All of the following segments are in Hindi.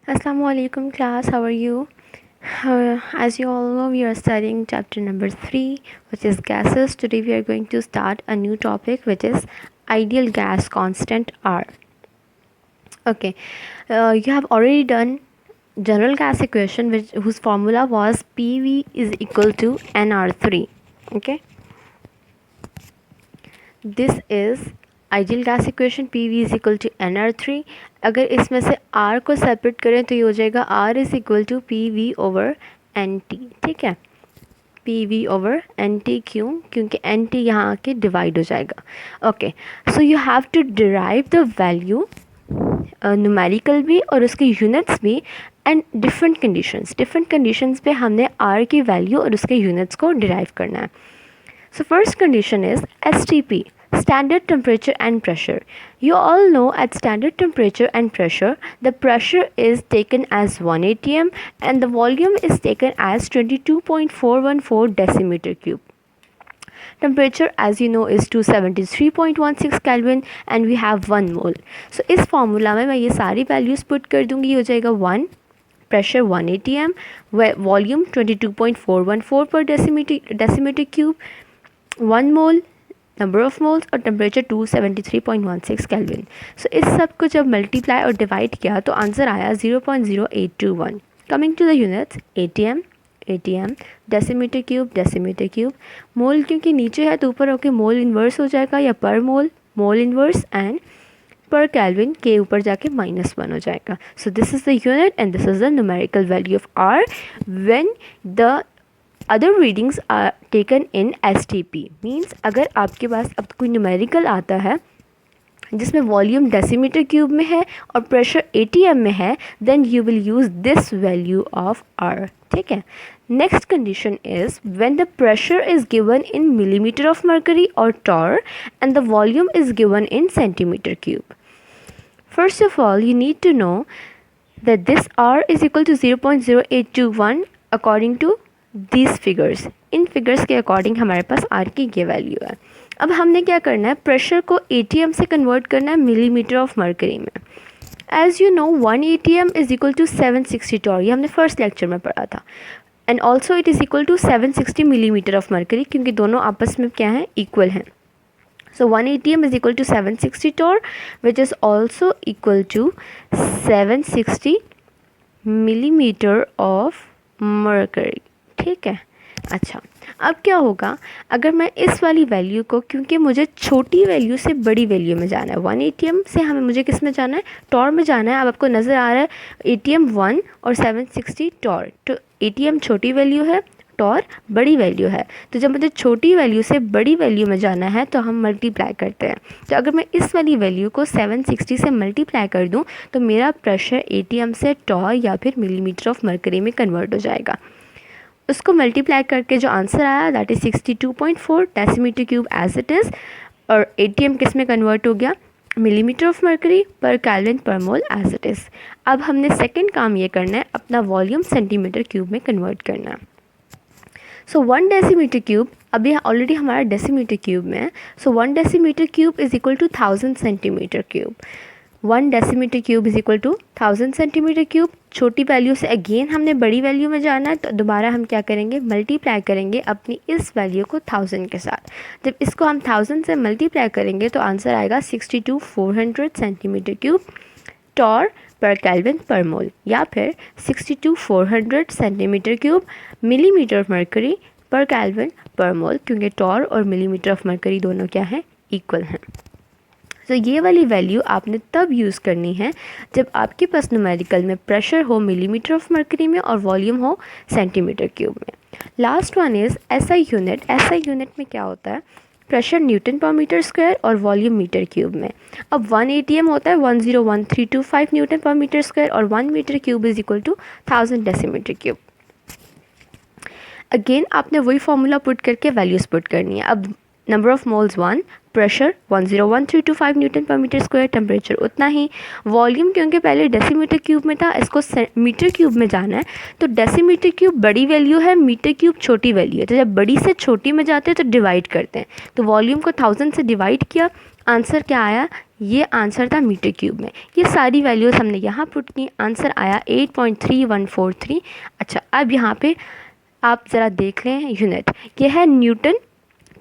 Assalamu alaikum class, how are you? As you all know, we are studying chapter number 3, which is gases. Today we are going to start a new topic, which is ideal gas constant R. Okay, you have already done general gas equation whose formula was PV is equal to NR3. Okay, this is ideal gas equation P V is equal to N R three. अगर इसमें से आर को सेपरेट करें तो ये हो जाएगा R is equal to P V over N T. ठीक है, P V over N T. क्यों? क्योंकि एन टी यहाँ आके डिवाइड हो जाएगा. Okay, so you have to derive the value numerical भी और उसके यूनिट्स भी एंड डिफरेंट कंडीशंस पे हमने आर की वैल्यू और उसके यूनिट्स को डिराइव करना है. So first condition is STP, standard temperature and pressure. You all know at standard temperature and pressure, the pressure is taken as 1 atm and the volume is taken as 22.414 decimeter cube. Temperature as you know is 273.16 Kelvin and we have 1 mole. So इस formula में मैं ये सारी values put कर दूँगी. ये हो जाएगा 1, pressure 1 atm, volume 22.414 per decimeter cube, 1 mole, number of moles और टेम्परेचर 273.16 केल्विन. सो इस सब को जब मल्टीप्लाई और डिवाइड किया तो आंसर आया 0.0821. Coming to the units, ATM ATM, decimetre cube, mole क्योंकि नीचे है तो ऊपर होके मोल इन्वर्स हो जाएगा या per mole, mole inverse, and per kelvin के ऊपर जाके -1 हो जाएगा. So this is the unit and this is the numerical value of R when the other readings are taken in STP. Means अगर आपके पास अब कोई न्यूमेरिकल आता है जिसमें वॉल्यूम डेसीमीटर क्यूब में है और प्रेशर ATM में है, then you will use this value of R. ठीक है. Next condition is when the pressure is given in millimetre of mercury और torr and the volume is given in centimetre cube. First of all you need to know that this R is equal to 0.0821 according to these figures. In figures के अकॉर्डिंग हमारे पास आर की ये वैल्यू है. अब हमने क्या करना है, प्रेशर को ATM से कन्वर्ट करना है मिलीमीटर ऑफ मर्करी में. As you know 1 ATM is equal to 760 torr. ये हमने फर्स्ट लेक्चर में पढ़ा था. And also it is equal to 760 millimetre of mercury क्योंकि दोनों आपस में क्या हैं, इक्वल हैं. So 1 ATM is equal to 760 torr, which is also equal to 760 millimeter of mercury. ठीक है. अच्छा, अब क्या होगा अगर मैं इस वाली वैल्यू को, क्योंकि मुझे छोटी वैल्यू से बड़ी वैल्यू में जाना है, 1 ATM से हमें मुझे किस में जाना है, टॉर में जाना है. अब आपको नज़र आ रहा है ATM 1 और 760 टॉर. तो ATM छोटी वैल्यू है, टॉर बड़ी वैल्यू है. तो जब मुझे छोटी वैल्यू से बड़ी वैल्यू में जाना है तो हम मल्टीप्लाई करते हैं. तो अगर मैं इस वाली वैल्यू को 760 से मल्टीप्लाई कर दूं तो मेरा प्रेशर ATM से टॉर या फिर मिलीमीटर ऑफ मर्करी में कन्वर्ट हो जाएगा. उसको मल्टीप्लाई करके जो आंसर आया that is 62.4 decimetre cube as it is. और ATM किस में कन्वर्ट हो गया, millimetre of mercury per kelvin per mole as it is. अब हमने सेकेंड काम ये करना है, अपना वॉल्यूम सेंटीमीटर क्यूब में कन्वर्ट करना है. सो 1 डेसीमीटर क्यूब, अभी ऑलरेडी हमारा डेसीमीटर क्यूब में है. So 1 decimetre cube is equal to 1000 centimetre cube. 1 decimetre cube is equal to 1000 centimetre cube. छोटी वैल्यू से अगेन हमने बड़ी वैल्यू में जाना है तो दोबारा हम क्या करेंगे, मल्टीप्लाई करेंगे अपनी इस वैल्यू को 1000 के साथ. जब इसको हम 1000 से मल्टीप्लाई करेंगे तो आंसर आएगा 62,400 centimetre cube torr per kelvin per mole, या फिर 62,400 centimetre cube millimetre of mercury per kelvin per mole, क्योंकि टॉर और मिलीमीटर ऑफ मर्करी दोनों क्या हैं, इक्वल हैं. तो ये वाली वैल्यू आपने तब यूज़ करनी है जब आपके पास न्यूमेरिकल में प्रेशर हो मिलीमीटर ऑफ मर्करी में और वॉल्यूम हो सेंटीमीटर क्यूब में. Last one is SI unit. SI unit में क्या होता है, pressure Newton per metre square और वॉल्यूम मीटर क्यूब में. अब 1 ATM होता है 101325 न्यूटन पर मीटर स्क्वायर और 1 metre cube is equal to 1000 decimetre cube. Again आपने वही फॉर्मूला पुट करके वैल्यूज़ पुट करनी है. अब number of moles 1, pressure 101325 newton per metre square, temperature उतना ही, वॉल्यूम क्योंकि पहले डेसीमीटर क्यूब में था इसको मीटर क्यूब में जाना है. तो डेसीमीटर क्यूब बड़ी वैल्यू है, मीटर क्यूब छोटी वैल्यू है. तो जब बड़ी से छोटी में जाते हैं तो डिवाइड करते हैं. तो वॉल्यूम को 1000 से डिवाइड किया, आंसर क्या आया, ये आंसर था मीटर क्यूब में। ये सारी वैल्यूज़ हमने यहाँ पुट की, आंसर आया 8.3143। अच्छा, अब यहाँ पे आप ज़रा देख लें यूनिट, ये है न्यूटन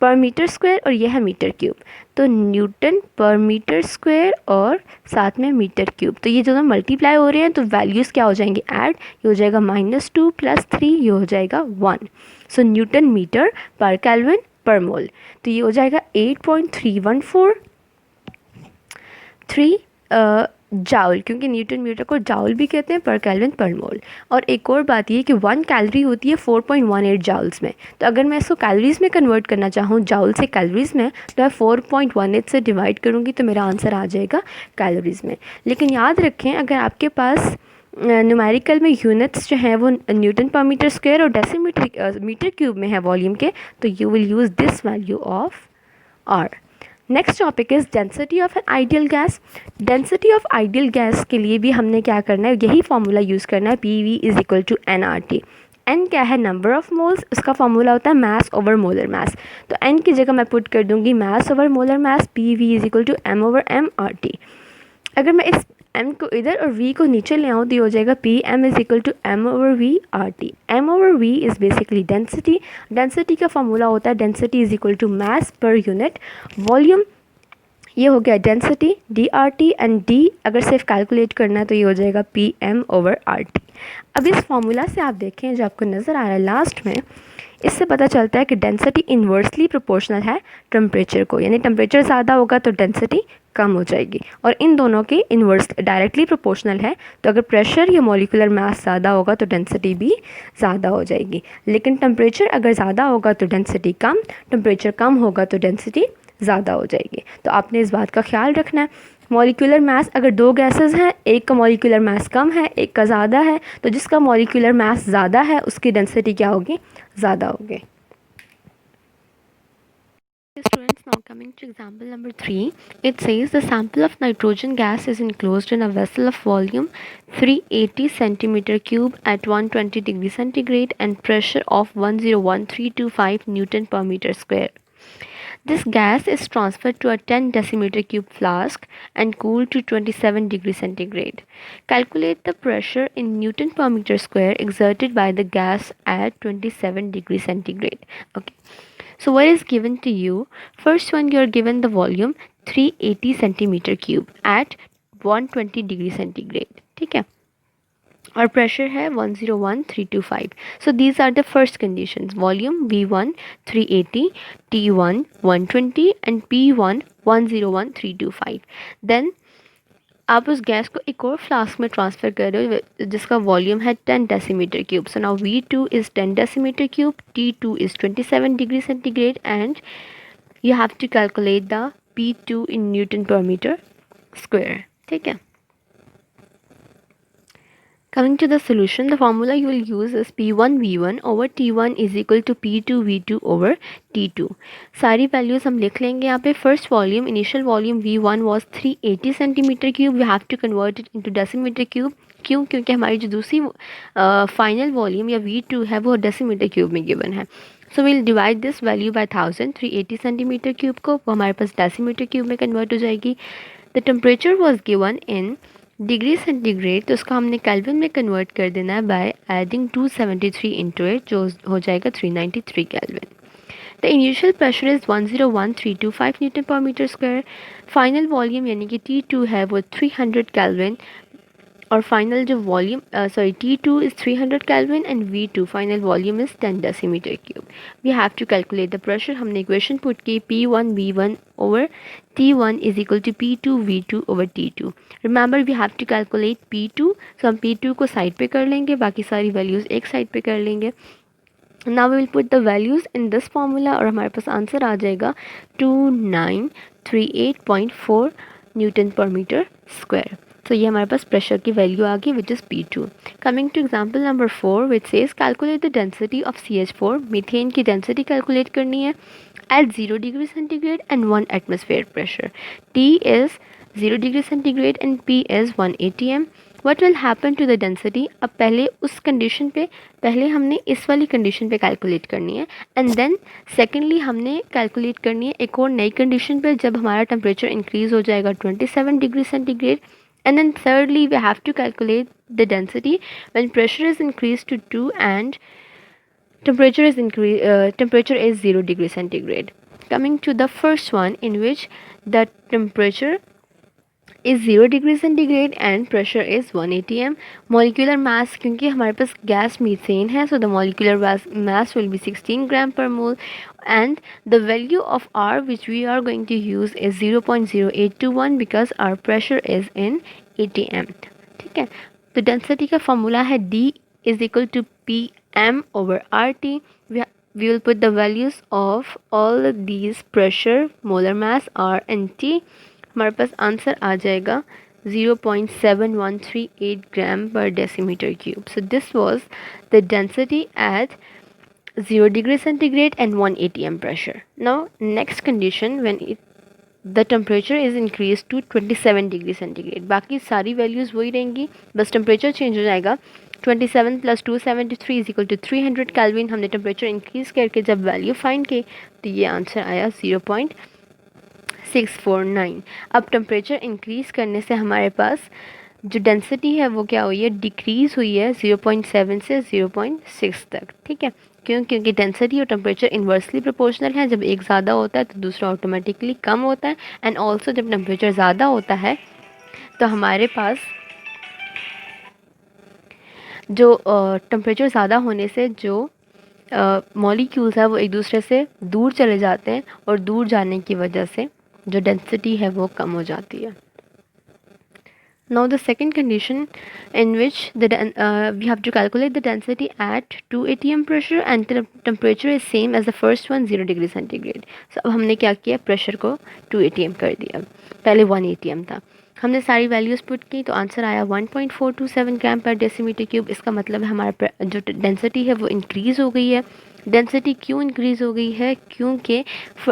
पर मीटर स्क्वायर और यह है मीटर क्यूब। तो न्यूटन पर मीटर स्क्वायर और साथ में मीटर क्यूब, तो ये दोनों मल्टीप्लाई हो रहे हैं, तो वैल्यूज़ क्या हो जाएंगे, ऐड, ये हो जाएगा -2 + 3, ये हो जाएगा 1। सो न्यूटन मीटर पर केल्विन पर मोल, तो ये हो जाएगा 8.3143 जाउल, क्योंकि न्यूटन मीटर को जाउल भी कहते हैं, पर केल्विन पर मोल। और एक और बात ये कि 1 कैलोरी होती है 4.18 जाउल्स में, तो अगर मैं इसको कैलोरीज़ में कन्वर्ट करना चाहूँ जाउल से कैलोरीज़ में, तो मैं 4.18 से डिवाइड करूँगी तो मेरा आंसर आ जाएगा कैलोरीज़ में। लेकिन याद रखें, अगर आपके पास न्यूमेरिकल में यूनिट्स जो हैं वो न्यूटन पर मीटर स्क्वायर और डेसीमीटर मीटर क्यूब में है वॉल्यूम के, तो you will use this value of R. Next topic is density of an ideal gas. Density of ideal gas के लिए भी हमने क्या करना है, यही फार्मूला यूज़ करना है, PV = nRT। n क्या है, नंबर ऑफ मोल्स, उसका फार्मूला होता है मास ओवर मोलर मास। तो n की जगह मैं पुट कर दूंगी मास over molar mass, PV = m/m/RT। अगर मैं इस m को इधर और v को नीचे ले आऊँ तो ये हो जाएगा PM = m/v/RT। m/v is basically density. Density का फॉर्मूला होता है डेंसिटी = मास पर यूनिट वॉल्यूम। ये हो गया डेंसिटी DRT, एंड D अगर सिर्फ कैलकुलेट करना है तो ये हो जाएगा PM/RT। अब इस फॉर्मूला से आप देखें जो आपको नज़र आ रहा है लास्ट में, इससे पता चलता है कि डेंसिटी इन्वर्सली प्रोपोर्शनल है टेम्परेचर को, यानी टेम्परेचर ज़्यादा होगा तो डेंसिटी कम हो जाएगी, और इन दोनों के इन्वर्स डायरेक्टली प्रोपोर्शनल है। तो अगर प्रेशर या मॉलिक्यूलर मास ज़्यादा होगा तो डेंसिटी भी ज़्यादा हो जाएगी। लेकिन टेम्परेचर अगर ज़्यादा होगा तो डेंसिटी कम, टेम्परेचर कम होगा तो डेंसिटी ज़्यादा हो जाएगी। तो आपने इस बात का ख्याल रखना है। मॉलिक्यूलर मास, अगर दो गैसेस हैं, एक का मॉलिक्यूलर मास कम है, एक का ज़्यादा है, तो जिसका मॉलिक्यूलर मास ज़्यादा है उसकी डेंसिटी क्या होगी, ज़्यादा होगी। Students, now coming to example number 3, it says the sample of nitrogen gas is enclosed in a vessel of volume 380 centimeter cube at 120 degree centigrade and pressure of 101325 Newton per meter square. This gas is transferred to a 10 decimeter cube flask and cooled to 27 degree centigrade. Calculate the pressure in Newton per meter square exerted by the gas at 27 degree centigrade. Okay. So what is given to you? First one, you are given the volume 380 centimeter cube at 120 degree centigrade. ठीक है, और प्रेशर है 101325. So these are the first conditions. Volume V1 380, T1 120 and P1 101325. Then आप उस गैस को एक और फ्लास्क में ट्रांसफ़र कर रहे हो जिसका वॉल्यूम है 10 decimetre cube. So now V2 is 10 decimetre cube, T2 is 27 degree centigrade and you have to calculate the P2 in Newton per meter square. ठीक है. Coming to the solution, the formula you will use is P1 V1 over T1 is equal to P2 V2 over T2. सारी values हम लिख लेंगे यहाँ पे. First volume, initial volume V1 was 380 centimeter cube. We have to convert it into decimeter cube. क्यों? क्योंकि हमारी जो दूसरी फाइनल वॉल्यूम या V2 है वो डेसीमीटर क्यूब में गिवन है. So will divide this value by 1000. 380 centimetre cube को वो हमारे पास डेसीमीटर क्यूब में कन्वर्ट हो जाएगी. The temperature was given in degree centigrade, तो उसका हमने केल्विन में कन्वर्ट कर देना है बाय एडिंग 273 इंटू इट, जो हो जाएगा 393 kelvin. The initial pressure is 101325 newton per metre square. Final volume यानी कि T2 है वो 300 केल्विन, और फाइनल जो volume T2 is 300 kelvin and V2 final volume is 10 decimetre cube. We have to calculate the pressure. हमने इक्वेशन पुट की P1 V1 over T1 is equal to P2 V2 over T2. Remember we have to calculate P2, so हम P2 को साइड पे कर लेंगे, बाकी सारी वैल्यूज़ एक साइड पे कर लेंगे. Now we will put the values in this formula और हमारे पास आंसर आ जाएगा 2938.4 न्यूटन पर मीटर स्क्वायर. तो ये हमारे पास प्रेशर की वैल्यू आ गई which is P2. Coming to example number 4 which says calculate the density of CH4. Methane की डेंसिटी कैलकुलेट करनी है at 0 degree centigrade and 1 atmosphere pressure. T is 0 degree centigrade and P is 1 atm. What will happen to the density. अब पहले उस कंडीशन पे, पहले हमने इस वाली कंडीशन पे कैलकुलेट करनी है, एंड देन सेकेंडली हमने कैलकुलेट करनी है एक और नई कंडीशन पे जब हमारा टेम्परेचर इंक्रीज़ हो जाएगा 27 degree centigrade, and then thirdly we have to calculate the density when pressure is increased to 2 and temperature is 0 degree centigrade. Coming to the first one, in which the temperature is 0 degree centigrade and pressure is 1 atm. Molecular mass, क्योंकि हमारे पास गैस मीथेन है, so the molecular mass will be 16 gram per mole, and the value of R which we are going to use is 0.0821 because our pressure is in atm. ठीक है, तो डेंसिटी का फॉर्मूला है D is equal to PM over RT. We will put the values of all these pressure, molar mass, R and T. हमारे पास आंसर आ जाएगा 0.7138 ग्राम पर decimetre cube. So this was the density at 0 degree centigrade and 1 atm pressure. Now next condition, when the temperature is increased to 27 degree centigrade. बाकी सारी वैल्यूज़ वही रहेंगी, बस टेम्परेचर चेंज हो जाएगा. 27 + 273 इज इक्वल टू 300 केल्विन. हमने टेम्परेचर इंक्रीज़ करके जब वैल्यू फाइंड की तो ये आंसर आया 0.649. अब टेम्परेचर इंक्रीज़ करने से हमारे पास जो डेंसिटी है वो क्या हुई है, डिक्रीज़ हुई है 0.7 से 0.6 तक. ठीक है, क्यों? क्योंकि डेंसिटी और टेम्परेचर इन्वर्सली प्रोपोर्शनल है. जब एक ज़्यादा होता है तो दूसरा ऑटोमेटिकली कम होता है, एंड ऑल्सो जब टेम्परेचर ज़्यादा होता है तो हमारे पास जो टेम्परेचर ज़्यादा होने से जो मॉलिक्यूल्स है वो एक दूसरे से दूर चले जाते हैं, और दूर जाने की वजह से जो डेंसिटी है वो कम हो जाती है. Now the second condition, in which we have to calculate the density at 2 atm pressure and temperature is same as the first one, 0 degree centigrade. So अब हमने क्या किया, प्रेशर को 2 atm कर दिया, पहले 1 atm था. हमने सारी वैल्यूज़ पुट की तो आंसर आया 1.427 ग्राम पर डेसीमीटर क्यूब. इसका मतलब है हमारा जो डेंसिटी है वो इंक्रीज़ हो गई है. डेंसिटी क्यों इंक्रीज़ हो गई है, क्योंकि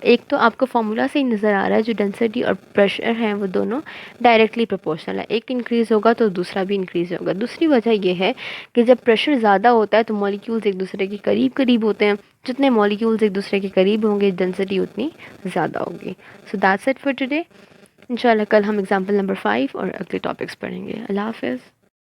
एक तो आपको फार्मूला से ही नज़र आ रहा है जो डेंसिटी और प्रेशर हैं वो दोनों डायरेक्टली प्रोपोर्शनल है. एक इंक्रीज़ होगा तो दूसरा भी इंक्रीज़ होगा. दूसरी वजह यह है कि जब प्रेशर ज़्यादा होता है तो मॉलिक्यूल्स एक दूसरे के करीब करीब होते हैं. जितने मॉलिक्यूल्स एक दूसरे के करीब होंगे डेंसिटी उतनी ज़्यादा होगी. So that's it for today. इंशाल्लाह कल हम एग्जाम्पल नंबर 5 और अगले टॉपिक्स पढ़ेंगे. अल्लाह हाफ़िज़.